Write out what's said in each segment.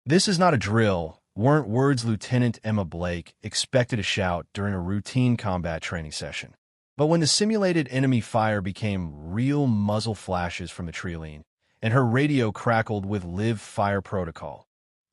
"This is not a drill," weren't words Lieutenant Emma Blake expected to shout during a routine combat training session. But when the simulated enemy fire became real muzzle flashes from the Trilene, and her radio crackled with live fire protocol,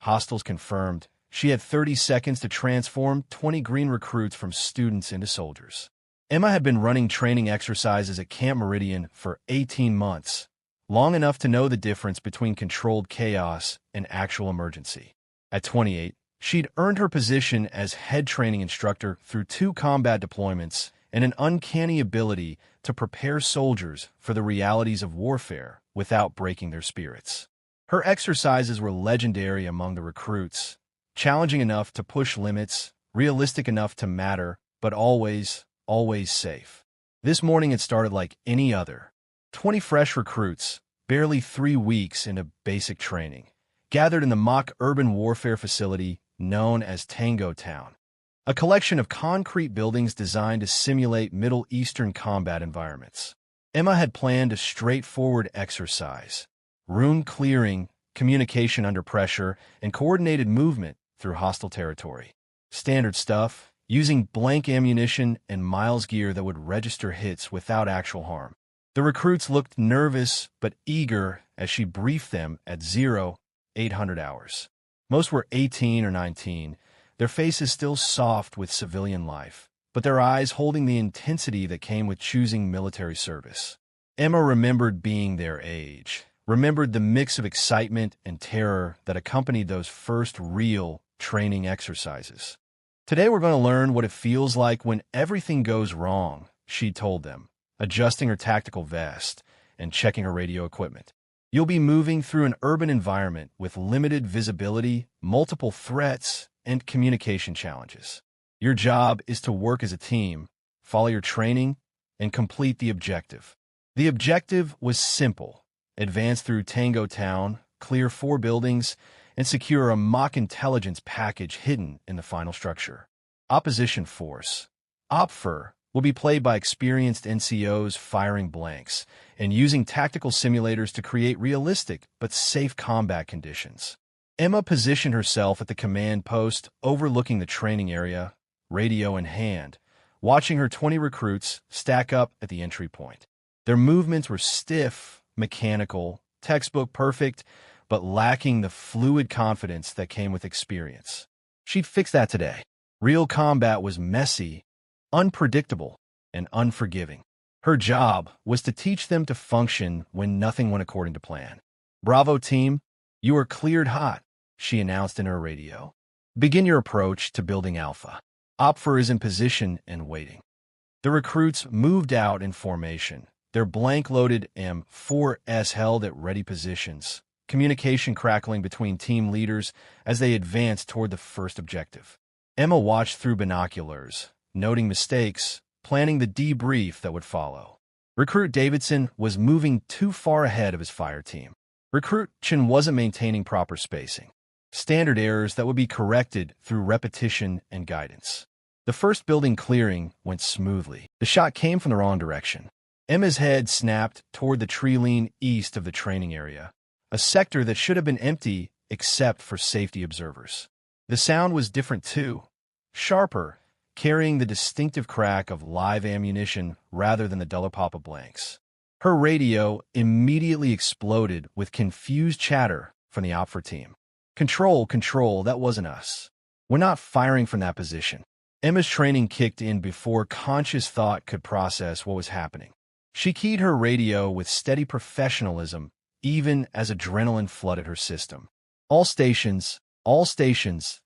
hostiles confirmed she had 30 seconds to transform 20 green recruits from students into soldiers. Emma had been running training exercises at Camp Meridian for 18 months, long enough to know the difference between controlled chaos and actual emergency. At 28, she'd earned her position as head training instructor through 2 combat deployments and an uncanny ability to prepare soldiers for the realities of warfare without breaking their spirits. Her exercises were legendary among the recruits, challenging enough to push limits, realistic enough to matter, but always safe. This morning it started like any other. 20 fresh recruits, barely 3 weeks into basic training, gathered in the mock urban warfare facility known as Tango Town, a collection of concrete buildings designed to simulate Middle Eastern combat environments. Emma had planned a straightforward exercise: room clearing, communication under pressure, and coordinated movement through hostile territory. Standard stuff, using blank ammunition and miles gear that would register hits without actual harm. The recruits looked nervous but eager as she briefed them at 0800 hours. Most were 18 or 19, their faces still soft with civilian life, but their eyes holding the intensity that came with choosing military service. Emma remembered being their age, remembered the mix of excitement and terror that accompanied those first real training exercises. "Today we're going to learn what it feels like when everything goes wrong," she told them, adjusting her tactical vest and checking her radio equipment. "You'll be moving through an urban environment with limited visibility, multiple threats, and communication challenges. Your job is to work as a team, follow your training, and complete the objective." The objective was simple: advance through Tango Town, clear 4 buildings, and secure a mock intelligence package hidden in the final structure. Opposition Force, OPFOR, will be played by experienced NCOs firing blanks and using tactical simulators to create realistic but safe combat conditions. Emma positioned herself at the command post overlooking the training area, radio in hand, watching her 20 recruits stack up at the entry point. Their movements were stiff, mechanical, textbook perfect, but lacking the fluid confidence that came with experience. She'd fix that today. Real combat was messy, unpredictable, and unforgiving. Her job was to teach them to function when nothing went according to plan. "Bravo team, you are cleared hot," she announced in her radio. "Begin your approach to building Alpha. OPFOR is in position and waiting." The recruits moved out in formation, their blank-loaded M4s held at ready positions, communication crackling between team leaders as they advanced toward the first objective. Emma watched through binoculars, noting mistakes, planning the debrief that would follow. Recruit Davidson was moving too far ahead of his fire team. Recruit Chin wasn't maintaining proper spacing. Standard errors that would be corrected through repetition and guidance. The first building clearing went smoothly. The shot came from the wrong direction. Emma's head snapped toward the Trilene east of the training area, a sector that should have been empty except for safety observers. The sound was different too, sharper, carrying the distinctive crack of live ammunition rather than the duller pop of blanks. Her radio immediately exploded with confused chatter from the OPFOR team. Control, that wasn't us. We're not firing from that position." Emma's training kicked in before conscious thought could process what was happening. She keyed her radio with steady professionalism, even as adrenaline flooded her system. All stations,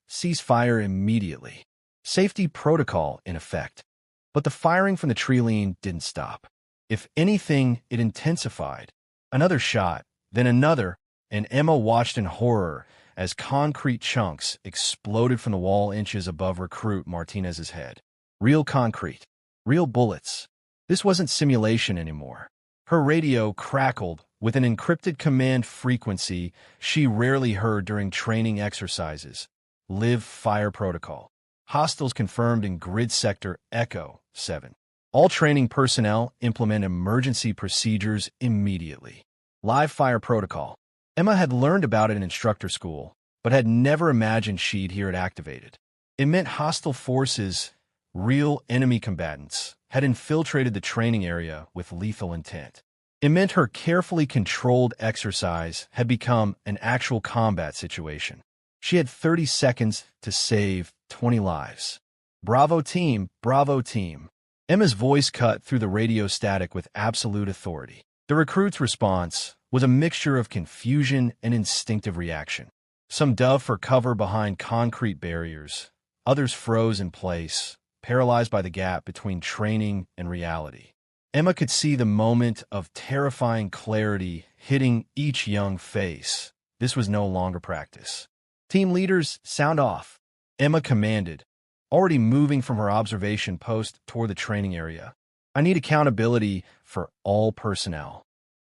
cease fire immediately. Safety protocol in effect. But the firing from the Trilene didn't stop. If anything, it intensified. Another shot, then another, and Emma watched in horror as concrete chunks exploded from the wall inches above recruit Martinez's head. Real concrete. Real bullets. This wasn't simulation anymore. Her radio crackled with an encrypted command frequency she rarely heard during training exercises. Live fire protocol. Hostiles confirmed in grid sector Echo 7. All training personnel implement emergency procedures immediately. Live fire protocol. Emma had learned about it in instructor school, but had never imagined she'd hear it activated. It meant hostile forces, real enemy combatants, had infiltrated the training area with lethal intent. It meant her carefully controlled exercise had become an actual combat situation. She had 30 seconds to save 20 lives. Bravo team, bravo team. Emma's voice cut through the radio static with absolute authority. The recruit's response was a mixture of confusion and instinctive reaction. Some dove for cover behind concrete barriers. Others froze in place, paralyzed by the gap between training and reality. Emma could see the moment of terrifying clarity hitting each young face. This was no longer practice. Team leaders, sound off. Emma commanded, already moving from her observation post toward the training area. I need accountability for all personnel.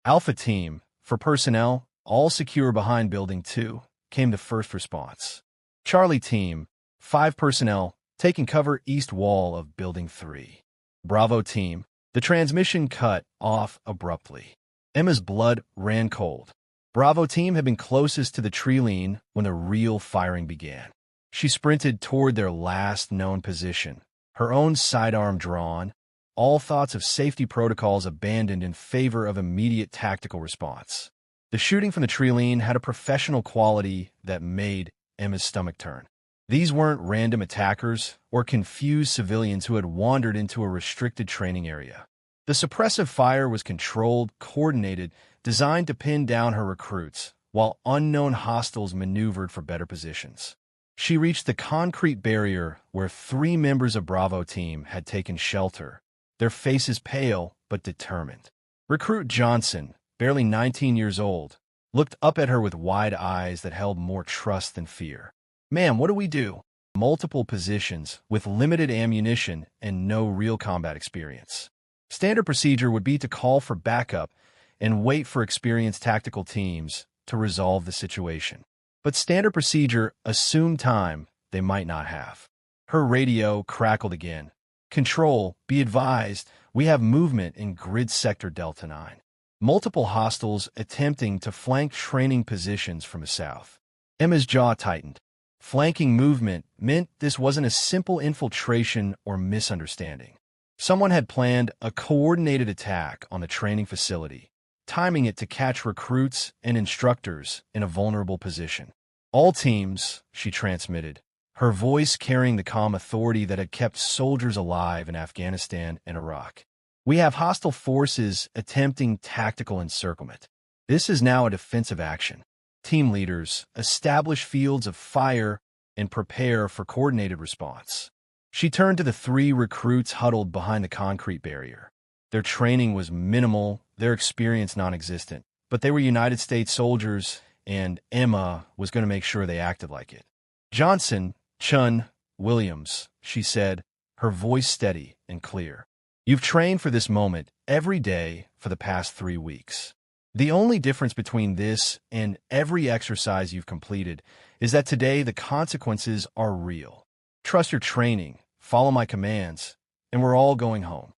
Alpha team, for personnel, all secure behind Building 2, came the first response. Charlie team, 5 personnel, taking cover east wall of Building 3. Bravo team, the transmission cut off abruptly. Emma's blood ran cold. Bravo team had been closest to the tree line when the real firing began. She sprinted toward their last known position, her own sidearm drawn, all thoughts of safety protocols abandoned in favor of immediate tactical response. The shooting from the tree line had a professional quality that made Emma's stomach turn. These weren't random attackers or confused civilians who had wandered into a restricted training area. The suppressive fire was controlled, coordinated, designed to pin down her recruits, while unknown hostiles maneuvered for better positions. She reached the concrete barrier where 3 members of Bravo team had taken shelter, their faces pale but determined. Recruit Johnson, barely 19 years old, looked up at her with wide eyes that held more trust than fear. Ma'am, what do we do? Multiple positions with limited ammunition and no real combat experience. Standard procedure would be to call for backup and wait for experienced tactical teams to resolve the situation. But standard procedure assumed time they might not have. Her radio crackled again. Control, be advised, we have movement in grid sector Delta 9. Multiple hostiles attempting to flank training positions from the south. Emma's jaw tightened. Flanking movement meant this wasn't a simple infiltration or misunderstanding. Someone had planned a coordinated attack on the training facility, timing it to catch recruits and instructors in a vulnerable position. All teams, she transmitted, her voice carrying the calm authority that had kept soldiers alive in Afghanistan and Iraq. We have hostile forces attempting tactical encirclement. This is now a defensive action. Team leaders, establish fields of fire and prepare for coordinated response. She turned to the 3 recruits huddled behind the concrete barrier. Their training was minimal, their experience non-existent, but they were United States soldiers, and Emma was going to make sure they acted like it. Johnson, Chun, Williams, she said, her voice steady and clear. You've trained for this moment every day for the past 3 weeks. The only difference between this and every exercise you've completed is that today the consequences are real. Trust your training, follow my commands, and we're all going home.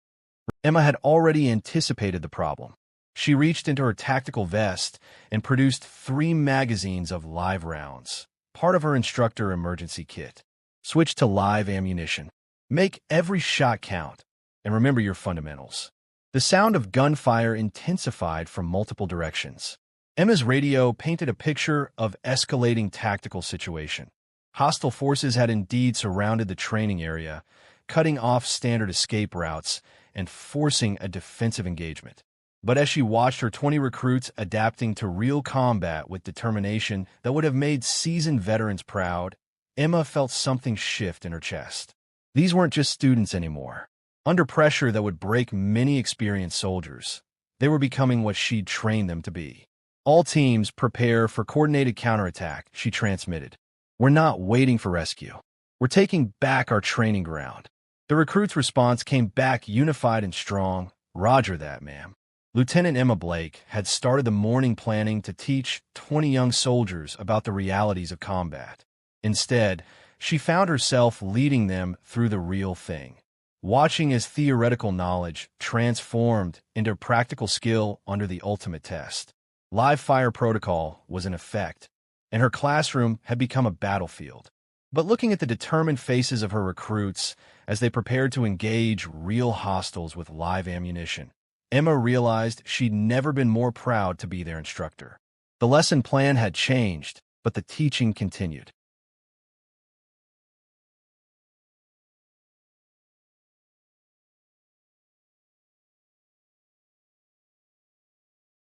Emma had already anticipated the problem. She reached into her tactical vest and produced 3 magazines of live rounds, part of her instructor emergency kit. Switch to live ammunition. Make every shot count, and remember your fundamentals. The sound of gunfire intensified from multiple directions. Emma's radio painted a picture of escalating tactical situation. Hostile forces had indeed surrounded the training area, cutting off standard escape routes and forcing a defensive engagement. But as she watched her 20 recruits adapting to real combat with determination that would have made seasoned veterans proud, Emma felt something shift in her chest. These weren't just students anymore. Under pressure that would break many experienced soldiers, they were becoming what she'd trained them to be. All teams prepare for coordinated counterattack, she transmitted. We're not waiting for rescue. We're taking back our training ground. The recruit's response came back unified and strong. Roger that, ma'am. Lieutenant Emma Blake had started the morning planning to teach 20 young soldiers about the realities of combat. Instead, she found herself leading them through the real thing, watching as theoretical knowledge transformed into practical skill under the ultimate test. Live fire protocol was in effect. and her classroom had become a battlefield. But looking at the determined faces of her recruits as they prepared to engage real hostiles with live ammunition, Emma realized she'd never been more proud to be their instructor. The lesson plan had changed, but the teaching continued.